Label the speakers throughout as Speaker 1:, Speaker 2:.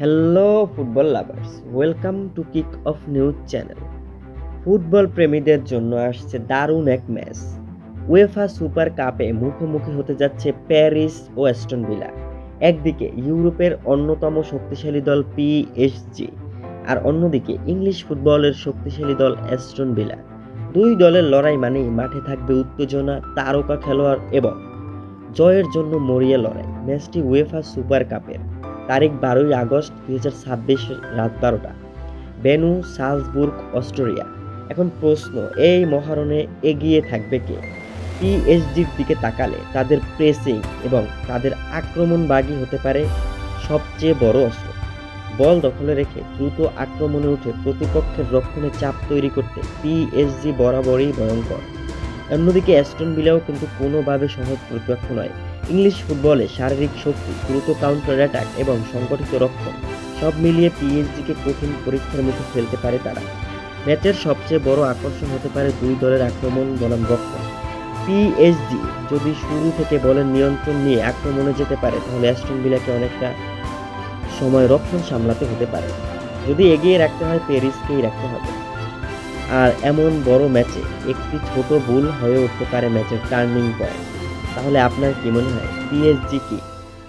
Speaker 1: Hello football lovers, welcome to kick off news channel. Football প্রেমীদের জন্য আসছে দারুণ এক ম্যাচ। উয়েফা সুপার কাপে মুখোমুখি হতে যাচ্ছে প্যারিস ও অ্যাস্টন ভিলা। একদিকে ইউরোপের অন্যতম শক্তিশালী দল পিএসজি, আর অন্যদিকে ইংলিশ ফুটবলের শক্তিশালী দল অ্যাস্টন ভিলা। দুই দলের লড়াই মানেই মাঠে থাকবে উত্তেজনা, তারকা খেলোয়াড় এবং জয়ের জন্য মরিয়া লড়াই। ম্যাচটি উয়েফা সুপার কাপের, তারিখ 12 আগস্ট 2026, রাত 12টা। Venue Salzburg, Austria. এখন প্রশ্ন, এই মহারণে এগিয়ে থাকবে কে? পিএসজির দিকে তাকালে তাদের প্রেসিং এবং তাদের আক্রমণবাগী হতে পারে সবচেয়ে বড় অস্ত্র। বল দখলে রেখে দ্রুত আক্রমণে উঠে প্রতিপক্ষের রক্ষণে চাপ তৈরি করতে পিএসজি বরাবরই ভয়ঙ্কর। অন্যদিকে অ্যাস্টন ভিলাও কিন্তু কোনোভাবে সহজ প্রতিপক্ষ নয়। ইংলিশ ফুটবলে শারীরিক শক্তি, দ্রুত কাউন্টার অ্যাটাক এবং সংগঠিত রক্ষণ সব মিলিয়ে পিএসজিকে কঠিন পরীক্ষার মুখে ফেলতে পারে তারা। ম্যাচের সবচেয়ে বড় আকর্ষণ হতে পারে দুই দলের আক্রমণ বনাম রক্ষণ। পিএসজি যদি শুরু থেকে বলের নিয়ন্ত্রণ নিয়ে আক্রমণে যেতে পারে, তাহলে অ্যাস্টন ভিলাকে অনেকটা সময় রক্ষণ সামলাতে হতে পারে। যদি এগিয়ে রাখতে হয়, প্যারিসকেই রাখতে হবে। আর এমন বড় ম্যাচে একটি ছোট ভুল হয়ে উঠতে পারে ম্যাচের টার্নিং পয়েন্ট। তাহলে আপনার কি মনে হয়, পিএসজি কি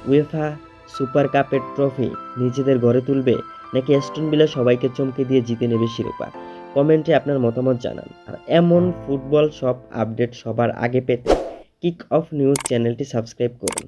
Speaker 1: উয়েফা সুপার কাপের ট্রফি নিজেদের ঘরে তুলবে, নাকি অ্যাস্টন ভিলা সবাইকে চমকে দিয়ে জিতে নেবে শিরোপা? কমেন্টে আপনার মতামত জানান। আর এমন ফুটবল সব আপডেট সবার আগে পেতে কিক অফ নিউজ চ্যানেলটি সাবস্ক্রাইব করুন।